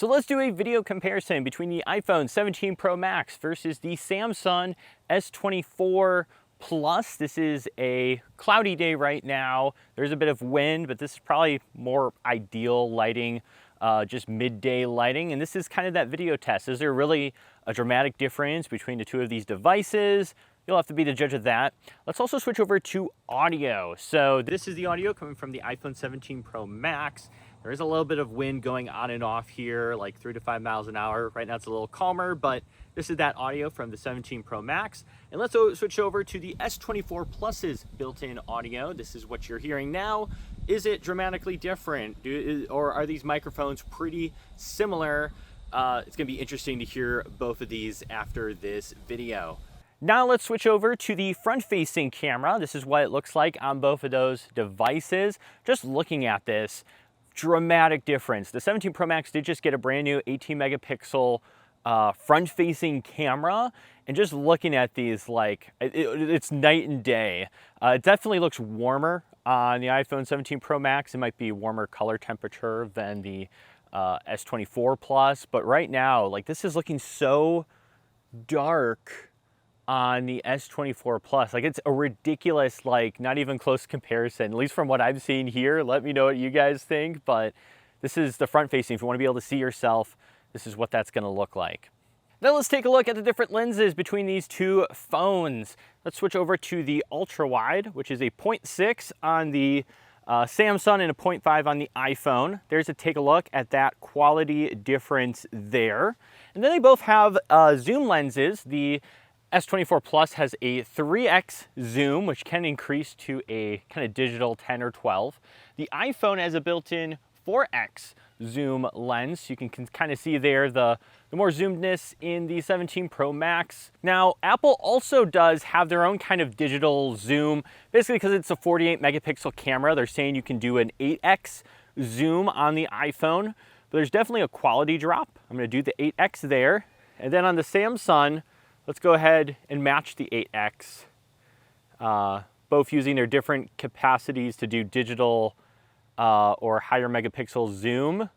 So let's do a video comparison between the iPhone 17 Pro Max versus the Samsung S24 Plus. This is a cloudy day right now. There's a bit of wind, but this is probably more ideal lighting, just midday lighting. And this is kind of that video test. Is there really a dramatic difference between the two of these devices? You'll have to be the judge of that. Let's also switch over to audio. So this is the audio coming from the iPhone 17 Pro Max. There is a little bit of wind going on and off here, like 3 to 5 miles an hour. Right now it's a little calmer, but this is that audio from the 17 Pro Max. And let's switch over to the S24 Plus's built-in audio. This is what you're hearing now. Is it dramatically different? Or are these microphones pretty similar? It's gonna be interesting to hear both of these after this video. Now let's switch over to the front-facing camera. This is what it looks like on both of those devices. Just looking at this, dramatic difference. The 17 Pro Max did just get a brand new 18 megapixel front-facing camera, and just looking at these, like, it's night and day. It definitely looks warmer on the iPhone 17 Pro Max. It might be warmer color temperature than the S24 Plus, but right now, like, this is looking so dark on the S24 Plus. Like, it's a ridiculous, like, not even close comparison, at least from what I've seen here. Let me know what you guys think, but this is the front facing. If you want to be able to see yourself, this is what that's going to look like. Now let's take a look at the different lenses between these two phones. Let's switch over to the ultra wide, which is a 0.6 on the Samsung and a 0.5 on the iPhone. There's a take a look at that quality difference there. And then they both have zoom lenses. The S24 Plus has a 3x zoom, which can increase to a kind of digital 10 or 12. The iPhone has a built-in 4x zoom lens. You can kind of see there the more zoomedness in the 17 Pro Max. Now, Apple also does have their own kind of digital zoom, basically because it's a 48 megapixel camera. They're saying you can do an 8x zoom on the iPhone, but there's definitely a quality drop. I'm going to do the 8x there. And then on the Samsung, let's go ahead and match the 8x, both using their different capacities to do digital or higher megapixel zoom.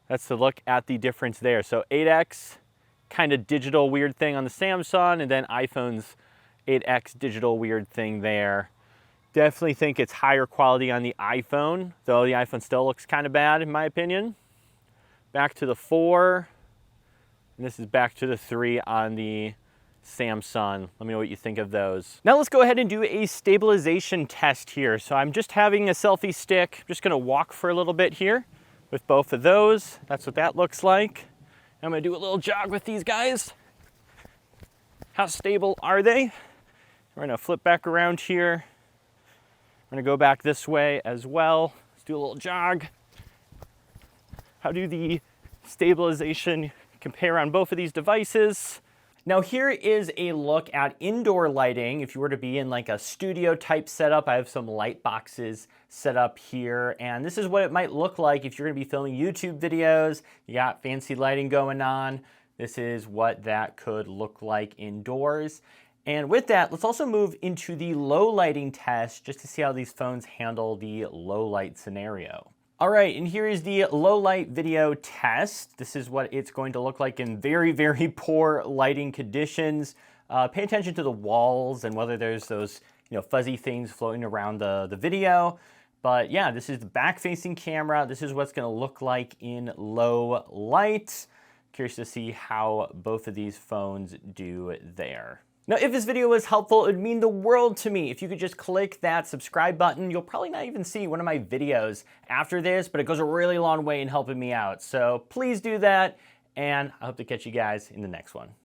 That's to look at the difference there. So 8x, kind of digital weird thing on the Samsung, and then iPhone's 8x digital weird thing there. Definitely think it's higher quality on the iPhone, though the iPhone still looks kind of bad in my opinion. Back to the 4, and this is back to the 3 on the Samsung. Let me know what you think of those. Now let's go ahead and do a stabilization test here. So I'm just having a selfie stick. I'm just gonna walk for a little bit here with both of those. That's what that looks like. I'm gonna do a little jog with these guys. How stable are they? We're gonna flip back around here. I'm gonna go back this way as well. Let's do a little jog. How do the stabilization compare on both of these devices? Now here is a look at indoor lighting. If you were to be in like a studio type setup, I have some light boxes set up here, and this is what it might look like if you're gonna be filming YouTube videos. You got fancy lighting going on. This is what that could look like indoors. And with that, let's also move into the low lighting test just to see how these phones handle the low light scenario. All right, and here is the low light video test. This is what it's going to look like in very, very poor lighting conditions. Pay attention to the walls and whether there's those fuzzy things floating around the video. But yeah, this is the back-facing camera. This is what's gonna look like in low light. Curious to see how both of these phones do there. Now, if this video was helpful, it would mean the world to me if you could just click that subscribe button. You'll probably not even see one of my videos after this, but it goes a really long way in helping me out. So please do that, and I hope to catch you guys in the next one.